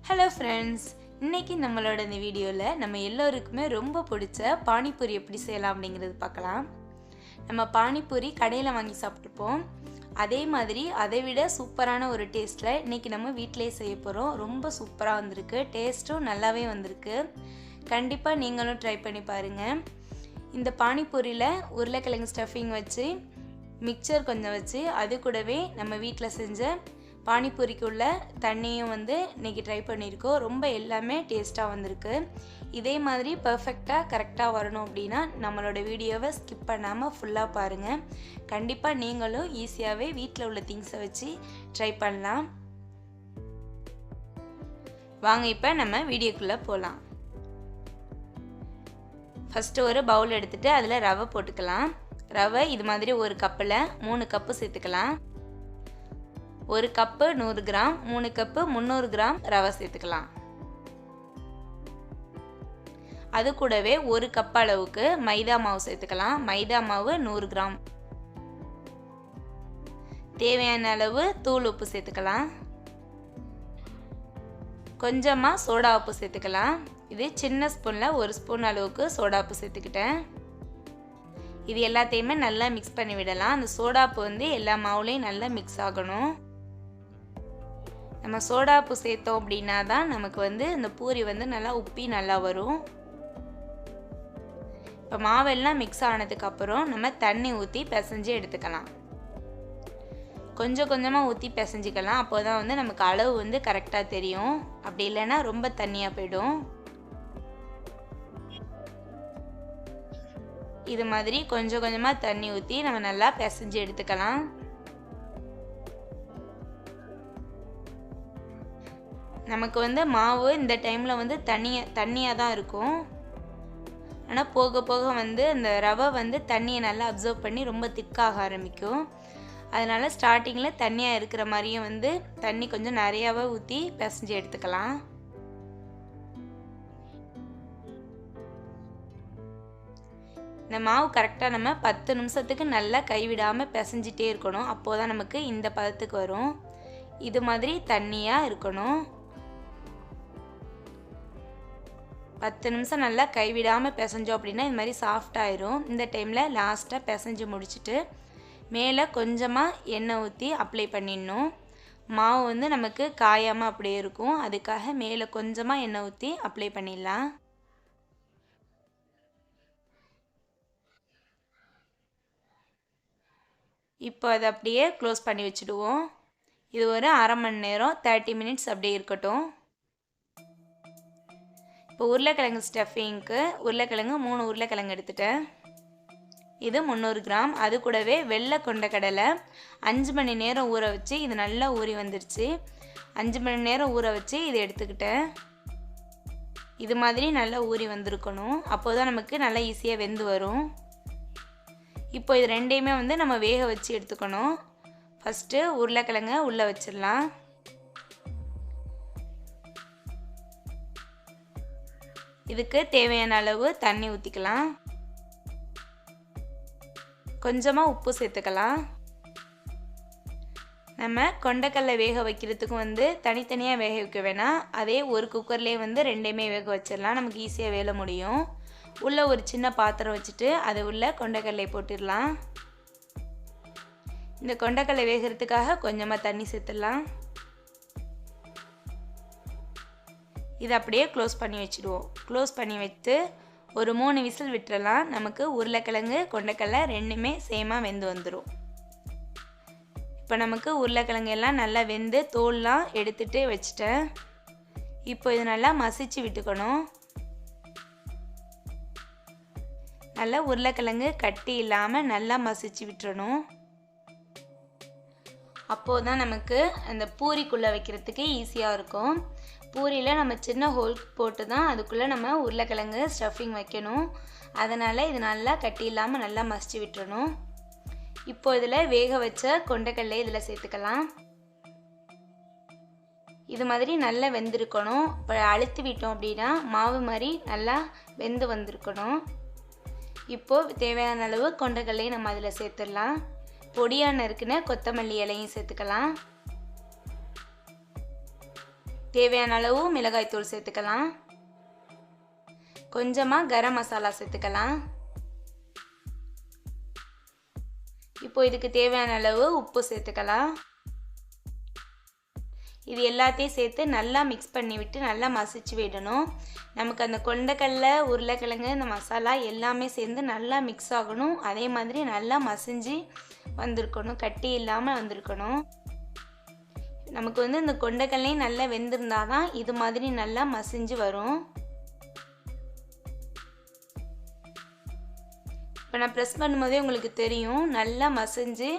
Hello friends, இன்னைக்கு நம்மளோட இந்த வீடியோல நம்ம எல்லாருக்குமே ரொம்ப பிடிச்ச பானிபூரி எப்படி செய்யலாம் அப்படிங்கிறது பார்க்கலாம். நம்ம பானிபூரி கடையில வாங்கி சாப்பிட்டுப்போம். அதே மாதிரி அதை விட சூப்பரான ஒரு டேஸ்ட்ல இன்னைக்கு நம்ம வீட்லயே செய்ய போறோம். ரொம்ப சூப்பரா வந்திருக்கு. டேஸ்டும் நல்லாவே வந்திருக்கு. கண்டிப்பா நீங்களும் ட்ரை பண்ணி பாருங்க. இந்த பானிபூரியில உருளைக்கிழங்கு ஸ்டஃபிங் வச்சு மிக்சர் கொஞ்சம் வச்சு அது கூடவே நம்ம வீட்டில் செஞ்ச பானிபூரிக்குள்ள தண்ணியும் இன்னைக்கு ட்ரை பண்ணியிருக்கோம். ரொம்ப எல்லாமே டேஸ்ட்டாக வந்திருக்கு. இதே மாதிரி பர்ஃபெக்டாக கரெக்டாக வரணும் அப்படின்னா நம்மளோட வீடியோவை ஸ்கிப் பண்ணாமல் ஃபுல்லாக பாருங்கள். கண்டிப்பாக நீங்களும் ஈஸியாகவே வீட்டில் உள்ள திங்ஸை வச்சு ட்ரை பண்ணலாம். வாங்க இப்போ நம்ம வீடியோக்குள்ளே போகலாம். ஃபஸ்ட்டு ஒரு பவுல் எடுத்துகிட்டு அதில் ரவை போட்டுக்கலாம். ரவை இது மாதிரி ஒரு கப்பில் 3 கப்பு சேர்த்துக்கலாம். ஒரு கப்பு 100 கிராம், 3 கப்பு 300 கிராம் ரவை சேர்த்துக்கலாம். அது கூடவே ஒரு கப் அளவுக்கு மைதா மாவு சேர்த்துக்கலாம். மைதா மாவு 100 கிராம். தேவையான அளவு தூள் உப்பு சேர்த்துக்கலாம். கொஞ்சமாக சோடா உப்பு சேர்த்துக்கலாம். இது சின்ன ஸ்பூனில் 1 ஸ்பூன் அளவுக்கு சோடா உப்பு சேர்த்துக்கிட்டேன். இது எல்லாத்தையுமே நல்லா மிக்ஸ் பண்ணி விடலாம். அந்த சோடாப்பு எல்லா மாவுலேயும் நல்லா மிக்ஸ் ஆகணும். நம்ம சோடாப்பு சேர்த்தோம் அப்படின்னா தான் நமக்கு இந்த பூரி நல்லா உப்பி நல்லா வரும். இப்போ மாவெல்லாம் மிக்ஸ் ஆனதுக்கப்புறம் நம்ம தண்ணி ஊற்றி பிசைஞ்சு எடுத்துக்கலாம். கொஞ்சம் கொஞ்சமாக ஊற்றி பிசைஞ்சிக்கலாம். அப்போ தான் நமக்கு அளவு கரெக்டாக தெரியும். அப்படி இல்லைன்னா ரொம்ப தண்ணியாக போயிடும். இது மாதிரி கொஞ்சம் கொஞ்சமாக தண்ணி ஊற்றி நம்ம நல்லா பிசைஞ்சு எடுத்துக்கலாம். நமக்கு மாவு இந்த டைமில் தண்ணியாக தான் இருக்கும். ஆனால் போக போக இந்த ரவை தண்ணியை நல்லா அப்சர்வ் பண்ணி ரொம்ப திக்காக ஆரம்பிக்கும். அதனால் ஸ்டார்டிங்கில் தண்ணியாக இருக்கிற மாதிரியும் தண்ணி கொஞ்சம் நிறையாவே ஊற்றி பிசைஞ்சு எடுத்துக்கலாம். இந்த மாவு கரெக்டாக நம்ம 10 நிமிஷத்துக்கு நல்லா கைவிடாமல் பிசைஞ்சிட்டே இருக்கணும். அப்போது தான் நமக்கு இந்த பதத்துக்கு வரும். இது மாதிரி தண்ணியாக இருக்கணும். 10 நிமிஷம் நல்லா கைவிடாமல் பிசைஞ்சோம் அப்படின்னா இது மாதிரி சாஃப்டாயிரும். இந்த டைமில் லாஸ்ட்டாக பிசைஞ்சு முடிச்சுட்டு மேலே கொஞ்சமாக எண்ணெய் ஊற்றி அப்ளை பண்ணிடணும். மாவு நமக்கு காயாமல் அப்படியே இருக்கும். அதுக்காக மேலே கொஞ்சமாக எண்ணெய் ஊற்றி அப்ளை பண்ணிடலாம். இப்போ அதை அப்படியே க்ளோஸ் பண்ணி வச்சுடுவோம். இது ஒரு அரை மணி நேரம் 30 மினிட்ஸ் அப்படியே இருக்கட்டும். இப்போ உருளைக்கிழங்கு ஸ்டஃபிங்க்கு உருளைக்கிழங்கு 3 உருளைக்கிழங்கு எடுத்துட்டேன். இது 300 கிராம். அது கூடவே வெள்ளை கொண்டக்கடலை 5 மணி நேரம் ஊற வச்சு இது நல்லா ஊறி வந்துருச்சு. 5 மணி நேரம் ஊற வச்சு இதை எடுத்துக்கிட்டேன். இது மாதிரி நல்லா ஊறி வந்திருக்கணும். அப்போ தான் நமக்கு நல்லா ஈஸியாக வெந்து வரும். இப்போ இது ரெண்டையுமே நம்ம வேக வச்சு எடுத்துக்கணும். ஃபஸ்ட்டு உருளைக்கிழங்க உள்ளே வச்சிடலாம். இதுக்கு தேவையான அளவு தண்ணி ஊற்றிக்கலாம். கொஞ்சமாக உப்பு சேர்த்துக்கலாம். நம்ம கொண்டைக்கடலை வேக வைக்கிறதுக்கும் தனித்தனியாக வேக வைக்க வேணாம். அதே ஒரு குக்கர்லேயே ரெண்டையுமே வேக வச்சிடலாம். நமக்கு ஈஸியாக வேலை முடியும். உள்ளே ஒரு சின்ன பாத்திரம் வச்சுட்டு அது உள்ள கொண்டைக்கடலை போட்டுடலாம். இந்த கொண்டைக்கடலை வேகிறதுக்காக கொஞ்சமாக தண்ணி சேர்த்துடலாம். இதை அப்படியே க்ளோஸ் பண்ணி வச்சுடுவோம். க்ளோஸ் பண்ணி வச்சு ஒரு 3 விசில் விட்டுறலாம். நமக்கு உருளைக்கிழங்கு கொண்டைக்கடலை ரெண்டுமே சேமாக வெந்து வந்துடும். இப்போ நமக்கு உருளைக்கிழங்கு எல்லாம் நல்லா வெந்து தோல்லாம் எடுத்துகிட்டு வச்சுட்டேன். இப்போ இது நல்லா மசிச்சு விட்டுக்கணும். நல்லா உருளைக்கிழங்கு கட்டி இல்லாமல் நல்லா மசிச்சு விட்டுறணும். அப்போது தான் நமக்கு அந்த பூரிக்குள்ளே வைக்கிறதுக்கு ஈஸியாக இருக்கும். பூரியில் நம்ம சின்ன ஹோல் போட்டு தான் அதுக்குள்ளே நம்ம உருளைக்கிழங்கு ஸ்டஃபிங் வைக்கணும். அதனால் இது நல்லா கட்டி இல்லாமல் நல்லா மசிச்சு விட்டுறணும். இப்போ இதில் வேக வச்ச கொண்டைக்கடலை இதில் சேர்த்துக்கலாம். இது மாதிரி நல்லா வெந்திருக்கணும். இப்போ அழுத்தி விட்டோம் அப்படின்னா மாவு மாதிரி நல்லா வெந்து வந்திருக்கணும். இப்போது தேவையான அளவு கொண்டைக்கடலையும் நம்ம அதில் சேர்த்துடலாம். பொடியாக நறுக்குன கொத்தமல்லி இலையும் சேர்த்துக்கலாம். தேவையான அளவு மிளகாய் தூள் சேர்த்துக்கலாம். கொஞ்சமாக கரம் மசாலா சேர்த்துக்கலாம். இப்போ இதுக்கு தேவையான அளவு உப்பு சேர்த்துக்கலாம். இது எல்லாத்தையும் சேர்த்து நல்லா மிக்ஸ் பண்ணி விட்டு நல்லா மசிச்சு விடணும். நமக்கு அந்த கொண்டைக்கடலை, உருளைக்கிழங்கு, இந்த மசாலா எல்லாமே சேர்ந்து நல்லா மிக்ஸ் ஆகணும். அதே மாதிரி நல்லா மசிஞ்சு வந்திருக்கணும், கட்டி இல்லாமல் வந்திருக்கணும். நமக்கு வந்து இந்த கொண்டைக்கடலையும் நல்லா வெந்திருந்தால் தான் இது மாதிரி நல்லா மசிஞ்சு வரும். இப்போ நான் ப்ரெஸ் பண்ணும்போதே உங்களுக்கு தெரியும், நல்லா மசிஞ்சு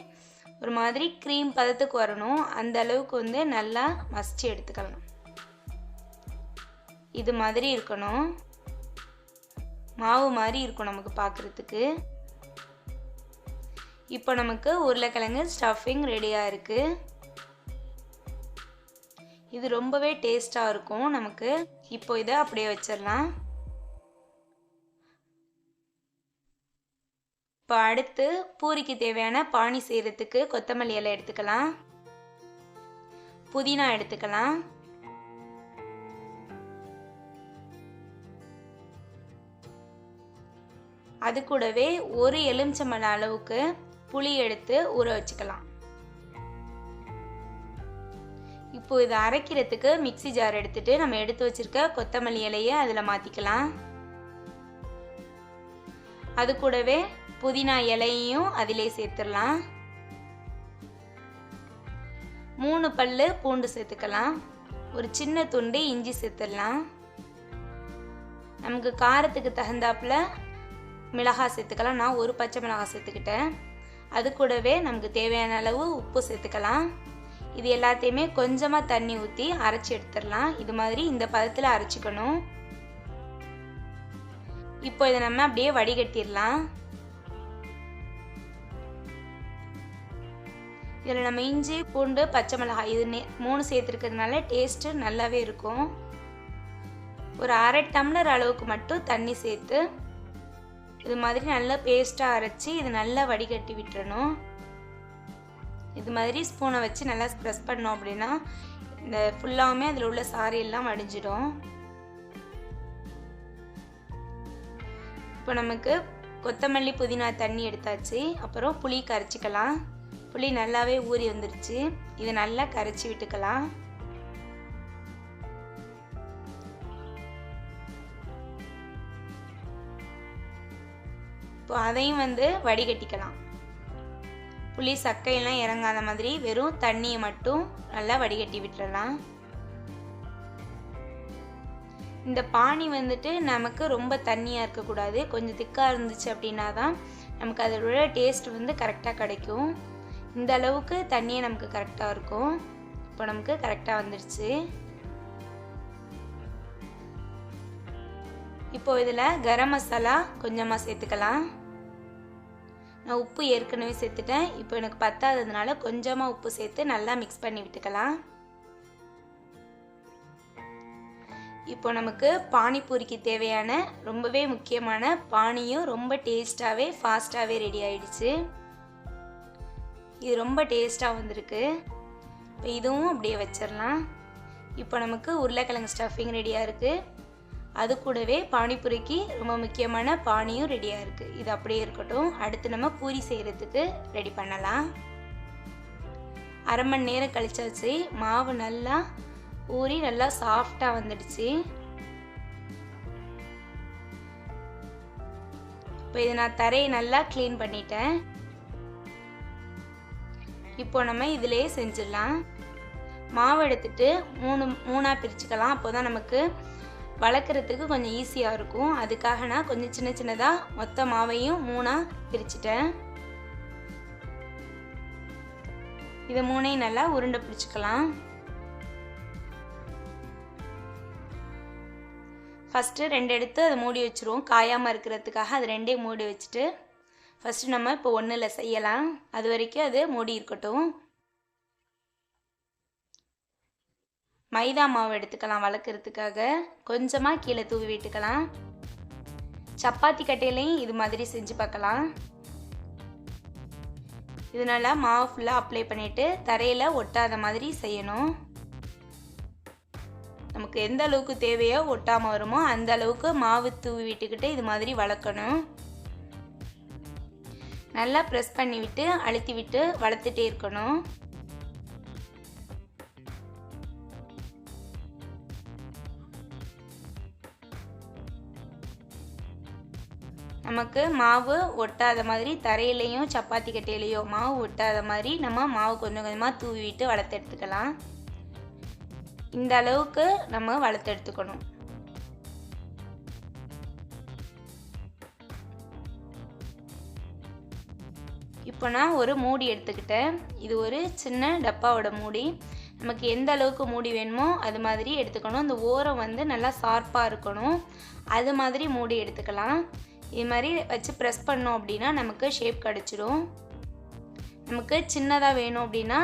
ஒரு மாதிரி க்ரீம் பதத்துக்கு வரணும். அந்த அளவுக்கு வந்து நல்லா மசிச்சு எடுத்துக்கலாம். இது மாதிரி இருக்கணும், மாவு மாதிரி இருக்கும் நமக்கு பார்க்குறதுக்கு. இப்போ நமக்கு உருளைக்கிழங்கு ஸ்டஃபிங் ரெடியாக இருக்குது. இது ரொம்பவே டேஸ்ட்டாக இருக்கும் நமக்கு. இப்போ இதை அப்படியே வச்சிடலாம். இப்போ அடுத்து பூரிக்கு தேவையான பானி செய்கிறதுக்கு கொத்தமல்லி இலை எடுத்துக்கலாம், புதினா எடுத்துக்கலாம், அது கூடவே ஒரு எலுமிச்சம்பழம் அளவுக்கு புளி எடுத்து ஊற வச்சுக்கலாம். இப்போ இதை அரைக்கிறதுக்கு மிக்ஸி ஜார் எடுத்துட்டு நம்ம எடுத்து வச்சிருக்க கொத்தமல்லி இலையை அதில் மாற்றிக்கலாம். அது கூடவே புதினா இலையையும் அதிலே சேர்த்துடலாம். 3 பல்லு பூண்டு சேர்த்துக்கலாம். ஒரு சின்ன துண்டு இஞ்சி சேர்த்துடலாம். நமக்கு காரத்துக்கு தகுந்தாப்புல மிளகாய் சேர்த்துக்கலாம். நான் ஒரு பச்சை மிளகாய் சேர்த்துக்கிட்டேன். அது கூடவே நமக்கு தேவையான அளவு உப்பு சேர்த்துக்கலாம். இது எல்லாத்தையுமே கொஞ்சமாக தண்ணி ஊற்றி அரைச்சி எடுத்துடலாம். இது மாதிரி இந்த பதத்தில் அரைச்சிக்கணும். இப்போ இதை நம்ம அப்படியே வடிகட்டிடலாம். இதில் நம்ம இஞ்சி, பூண்டு, பச்சை மிளகாய் இது 3 சேர்த்துருக்கிறதுனால டேஸ்ட்டு நல்லாவே இருக்கும். ஒரு அரை டம்ளர் அளவுக்கு மட்டும் தண்ணி சேர்த்து இது மாதிரி நல்லா பேஸ்ட்டாக அரைச்சி இது நல்லா வடிகட்டி விட்டுறணும். இது மாதிரி ஸ்பூனை வச்சு நல்லா ப்ரெஸ் பண்ணோம் அப்படின்னா இந்த ஃபுல்லாகவுமே அதில் உள்ள சாறு எல்லாம் வடிஞ்சிடும். இப்போ நமக்கு கொத்தமல்லி, புதினா தண்ணி எடுத்தாச்சு. அப்புறம் புளி கரைச்சிக்கலாம். புளி நல்லாவே ஊறி வந்துருச்சு. இதை நல்லா கரைச்சி விட்டுக்கலாம். இப்போ அதையும் வந்து வடிகட்டிக்கலாம். புளி சக்கையெல்லாம் இறங்காத மாதிரி வெறும் தண்ணியை மட்டும் நல்லா வடிகட்டி விட்டுறலாம். இந்த பானி வந்துட்டு நமக்கு ரொம்ப தண்ணியாக இருக்கக்கூடாது, கொஞ்சம் திக்காக இருந்துச்சு அப்படின்னா தான் நமக்கு அதோட டேஸ்ட் வந்து கரெக்டாக கிடைக்கும். இந்த அளவுக்கு தண்ணியே நமக்கு கரெக்டாக இருக்கும். இப்போ நமக்கு கரெக்டாக வந்துடுச்சு. இப்போ இதில் கரம் மசாலா கொஞ்சமாக சேர்த்துக்கலாம். நான் உப்பு ஏற்கனவே சேர்த்துட்டேன். இப்போ எனக்கு பத்தாததுனால கொஞ்சமாக உப்பு சேர்த்து நல்லா மிக்ஸ் பண்ணி விட்டுக்கலாம். இப்போ நமக்கு பானிபூரிக்கு தேவையான ரொம்பவே முக்கியமான பானியும் ரொம்ப டேஸ்ட்டாகவே ஃபாஸ்ட்டாகவே ரெடி ஆயிடுச்சு. இது ரொம்ப டேஸ்ட்டாக வந்திருக்கு. இப்போ இதுவும் அப்படியே வச்சிடலாம். இப்போ நமக்கு உருளைக்கிழங்கு ஸ்டஃபிங் ரெடியாக இருக்குது. அது கூடவே பானிபூரிக்கு ரொம்ப முக்கியமான பானியும் ரெடியாக இருக்குது. இது அப்படியே இருக்கட்டும். அடுத்து நம்ம பூரி செய்கிறதுக்கு ரெடி பண்ணலாம். அரை மணி நேரம் கழிச்சாச்சு. மாவு நல்லா ஊறி நல்லா சாஃப்டாக வந்துடுச்சு. இப்போ இதை நான் தரையை நல்லா க்ளீன் பண்ணிட்டேன். இப்போ நம்ம இதிலே செஞ்சிடலாம். மாவு எடுத்துட்டு மூணாக பிரிச்சுக்கலாம். அப்போ தான் நமக்கு வளர்க்குறதுக்கு கொஞ்சம் ஈஸியாக இருக்கும். அதுக்காக நான் கொஞ்சம் சின்ன சின்னதாக மொத்த மாவையும் 3ஆக பிரிச்சுட்டேன். இதை 3ஐயும் நல்லா உருண்டை பிடிச்சிக்கலாம். ஃபஸ்ட்டு 2 எடுத்து அதை மூடி வச்சுருவோம். காயாமல் இருக்கிறதுக்காக அது 2ஐயும் மூடி வச்சுட்டு ஃபஸ்ட்டு நம்ம இப்போ 1ல் செய்யலாம். அது வரைக்கும் அது மூடி இருக்கட்டும். மைதா மாவு எடுத்துக்கலாம். வளர்க்குறதுக்காக கொஞ்சமாக கீழே தூவி விட்டுக்கலாம். சப்பாத்தி கட்டையிலையும் இது மாதிரி செஞ்சு பார்க்கலாம். இதனால் மாவு ஃபுல்லாக அப்ளை பண்ணிவிட்டு தரையில் ஒட்டாத மாதிரி செய்யணும். நமக்கு எந்த அளவுக்கு தேவையோ ஒட்டாமல் வருமோ அந்த அளவுக்கு மாவு தூவி விட்டுக்கிட்டு இது மாதிரி வளர்க்கணும். நல்லா ப்ரெஸ் பண்ணி விட்டு அழுத்தி விட்டு வளர்த்துட்டே இருக்கணும். நமக்கு மாவு ஒட்டாத மாதிரி தரையிலையும் சப்பாத்தி கட்டையிலையோ மாவு ஒட்டாத மாதிரி நம்ம மாவு கொஞ்சம் கொஞ்சமாக தூவி விட்டு வளர்த்து எடுத்துக்கலாம். இந்த அளவுக்கு நம்ம வளர்த்து எடுத்துக்கணும். இப்போ நான் ஒரு மூடி எடுத்துக்கிட்டேன். இது ஒரு சின்ன டப்பாவோட மூடி. நமக்கு எந்த அளவுக்கு மூடி வேணுமோ அது மாதிரி எடுத்துக்கணும். இந்த ஓரம் வந்து நல்லா ஷார்ப்பாக இருக்கணும். அது மாதிரி மூடி எடுத்துக்கலாம். இது மாதிரி வச்சு ப்ரெஸ் பண்ணோம் அப்படின்னா நமக்கு ஷேப் கிடச்சிடும். நமக்கு சின்னதாக வேணும் அப்படின்னா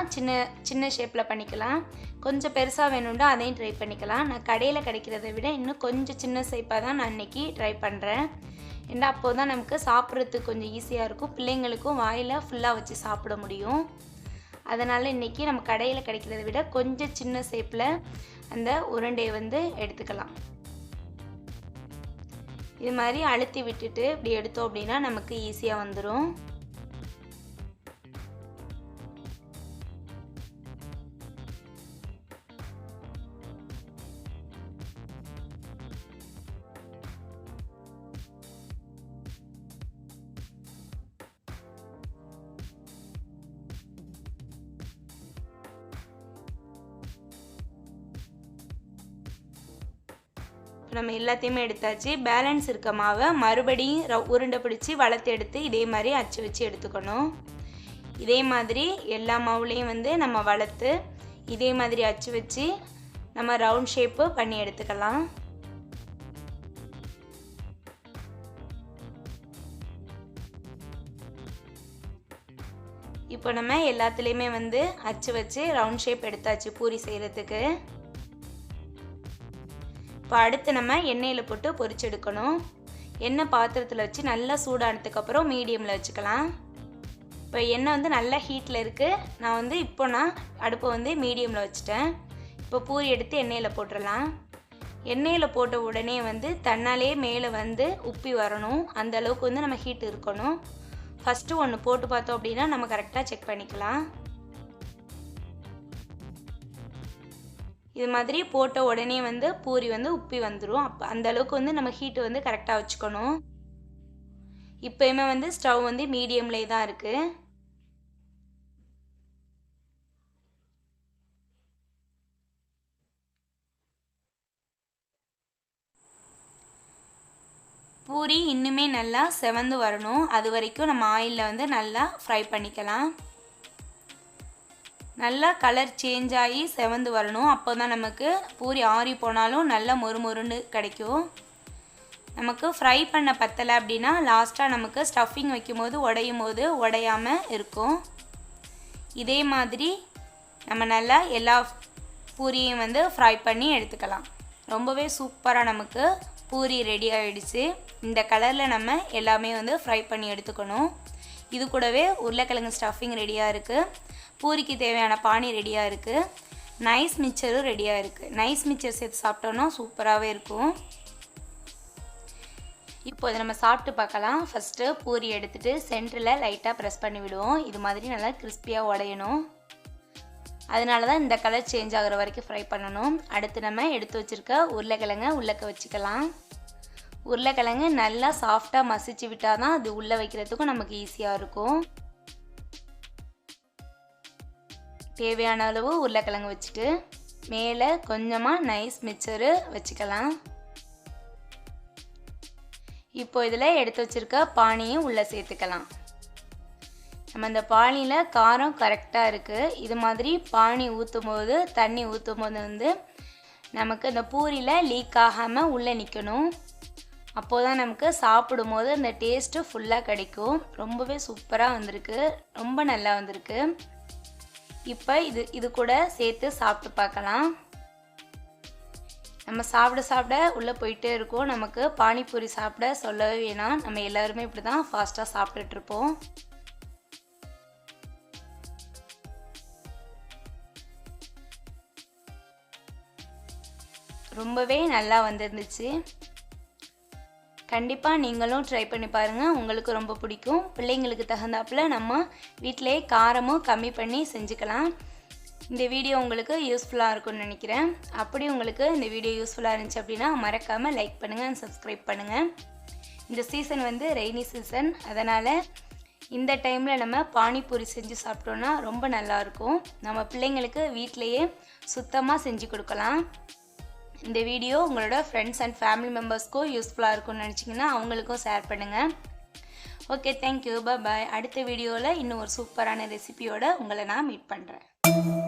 சின்ன ஷேப்பில் பண்ணிக்கலாம். கொஞ்சம் பெருசாக வேணும்னா அதையும் ட்ரை பண்ணிக்கலாம். நான் கடையில் கிடைக்கிறத விட இன்னும் கொஞ்சம் சின்ன ஷேப்பாக தான் நான் இன்றைக்கி ட்ரை பண்ணுறேன். ஏன்னா அப்போ தான் நமக்கு சாப்பிட்றதுக்கு கொஞ்சம் ஈஸியாக இருக்கும். பிள்ளைங்களுக்கும் வாயில் ஃபுல்லாக வச்சு சாப்பிட முடியும். அதனால் இன்றைக்கி நம்ம கடையில் கிடைக்கிறத விட கொஞ்சம் சின்ன ஷேப்பில் அந்த உருண்டையை வந்து எடுத்துக்கலாம். இது மாதிரி அழுத்தி விட்டுட்டு இப்படி எடுத்தோம் அப்படின்னா நமக்கு ஈஸியாக வந்துடும். நம்ம எல்லாத்தையுமே எடுத்தாச்சு. பேலன்ஸ் இருக்க மாவை மறுபடியும் உருண்டை பிடிச்சி வளர்த்து எடுத்து இதே மாதிரி அச்சு வச்சு எடுத்துக்கணும். இதே மாதிரி எல்லா மாவுலேயும் வந்து நம்ம வளர்த்து இதே மாதிரி அச்சு வச்சு நம்ம ரவுண்ட் ஷேப்பு பண்ணி எடுத்துக்கலாம். இப்போ நம்ம எல்லாத்துலேயுமே வந்து அச்சு வச்சு ரவுண்ட் ஷேப் எடுத்தாச்சு பூரி செய்கிறதுக்கு. இப்போ அடுத்து நம்ம எண்ணெயில் போட்டு பொரிச்சு எடுக்கணும். எண்ணெய் பாத்திரத்தில் வச்சு நல்லா சூடானதுக்கப்புறம் மீடியமில் வச்சுக்கலாம். இப்போ எண்ணெய் வந்து நல்லா ஹீட்டில் இருக்குது. நான் அடுப்பை வந்து மீடியமில் வச்சுட்டேன். இப்போ பூரி எடுத்து எண்ணெயில் போட்டுடலாம். எண்ணெயில் போட்ட உடனே வந்து தன்னாலே மேலே வந்து உப்பி வரணும். அந்த அளவுக்கு வந்து நம்ம ஹீட் இருக்கணும். ஃபஸ்ட்டு ஒன்று போட்டு பார்த்தோம் அப்படின்னா நம்ம கரெக்டாக செக் பண்ணிக்கலாம். இது மாதிரி போட்ட உடனே வந்து பூரி வந்து உப்பி வந்துடும். அந்த அளவுக்கு வந்து நம்ம ஹீட்டு வந்து கரெக்டாக வச்சுக்கணும். இப்போயுமே வந்து ஸ்டவ் வந்து மீடியம்லேயே தான் இருக்குது. பூரி இன்னுமே நல்லா செவந்து வரணும். அது வரைக்கும் நம்ம ஆயிலில் வந்து நல்லா ஃப்ரை பண்ணிக்கலாம். நல்லா கலர் சேஞ்ச் ஆகி செவந்து வரணும். அப்போ தான் நமக்கு பூரி ஆறி போனாலும் நல்லா மொறுமொறுன்னு கிடைக்கும். நமக்கு ஃப்ரை பண்ண பத்தலை அப்படின்னா லாஸ்ட்டாக நமக்கு ஸ்டஃபிங் வைக்கும்போது உடையும் போது உடையாமல் இருக்கும். இதே மாதிரி நம்ம நல்லா எல்லா பூரியும் வந்து ஃப்ரை பண்ணி எடுத்துக்கலாம். ரொம்பவே சூப்பராக நமக்கு பூரி ரெடி ஆகிடுச்சு. இந்த கலரில் நம்ம எல்லாமே வந்து ஃப்ரை பண்ணி எடுத்துக்கணும். இது கூடவே உருளைக்கிழங்கு ஸ்டஃபிங் ரெடியாக இருக்குது. பூரிக்கு தேவையான பானி ரெடியாக இருக்குது. நைஸ் மிக்சரும் ரெடியாக இருக்குது. நைஸ் மிக்சர் சேர்த்து சாப்பிட்டோன்னா சூப்பராகவே இருக்கும். இப்போ இதை நம்ம சாப்பிட்டு பார்க்கலாம். ஃபஸ்ட்டு பூரி எடுத்துகிட்டு சென்டரில் லைட்டாக ப்ரெஸ் பண்ணி விடுவோம். இது மாதிரி நல்லா கிறிஸ்பியாக உடையணும். அதனால தான் இந்த கலர் சேஞ்ச் ஆகிற வரைக்கும் ஃப்ரை பண்ணணும். அடுத்து நம்ம எடுத்து வச்சுருக்க உருளைக்கிழங்கை உள்ளக்க வச்சுக்கலாம். உருளைக்கிழங்கு நல்லா சாஃப்டாக மசிச்சு விட்டால் தான் அது உள்ளே வைக்கிறதுக்கும் நமக்கு ஈஸியாக இருக்கும். தேவையான அளவு உருளைக்கிழங்கு வச்சுட்டு மேலே கொஞ்சமாக நைஸ் மிக்சரு வச்சுக்கலாம். இப்போ இதில் எடுத்து வச்சுருக்க பானியும் உள்ளே சேர்த்துக்கலாம். நம்ம இந்த பானியில் காரம் கரெக்டாக இருக்குது. இது மாதிரி பானி ஊற்றும் போது தண்ணி ஊற்றும் போது வந்து நமக்கு இந்த பூரியில் லீக் ஆகாமல் உள்ளே நிற்கணும். அப்போது தான் நமக்கு சாப்பிடும் போது அந்த டேஸ்ட்டு ஃபுல்லாக கிடைக்கும். ரொம்பவே சூப்பராக வந்திருக்கு. ரொம்ப நல்லா வந்திருக்கு. இப்போ இது கூட சேர்த்து சாப்பிட்டு பார்க்கலாம். நம்ம சாப்பிட உள்ளே போயிட்டே இருக்கோம். நமக்கு பானிபூரி சாப்பிட சொல்லவே வேணாம். நம்ம எல்லாருமே இப்படி தான் ஃபாஸ்ட்டாக சாப்பிட்டுட்ருப்போம். ரொம்பவே நல்லா வந்திருந்துச்சு. கண்டிப்பாக நீங்களும் ட்ரை பண்ணி பாருங்கள், உங்களுக்கு ரொம்ப பிடிக்கும். பிள்ளைங்களுக்கு தகுந்தாப்புல நம்ம வீட்டிலேயே காரமும் கம்மி பண்ணி செஞ்சுக்கலாம். இந்த வீடியோ உங்களுக்கு யூஸ்ஃபுல்லாக இருக்கும்னு நினைக்கிறேன். அப்படி உங்களுக்கு இந்த வீடியோ யூஸ்ஃபுல்லாக இருந்துச்சு அப்படின்னா மறக்காமல் லைக் பண்ணுங்கள், சப்ஸ்கிரைப் பண்ணுங்கள். இந்த சீசன் வந்து ரெய்னி சீசன், அதனால் இந்த டைமில் நம்ம பானிபூரி செஞ்சு சாப்பிட்டோன்னா ரொம்ப நல்லாயிருக்கும். நம்ம பிள்ளைங்களுக்கு வீட்டிலையே சுத்தமாக செஞ்சு கொடுக்கலாம். இந்த வீடியோ உங்களோட ஃப்ரெண்ட்ஸ் அண்ட் ஃபேமிலி மெம்பர்ஸ்க்கும் யூஸ்ஃபுல்லாக இருக்கும்னு நினச்சிங்கன்னா அவங்களுக்கும் ஷேர் பண்ணுங்கள். ஓகே, தேங்க்யூ, பாய். அடுத்த வீடியோவில் இன்னும் ஒரு சூப்பரான ரெசிபியோடு உங்களை நான் மீட் பண்ணுறேன்.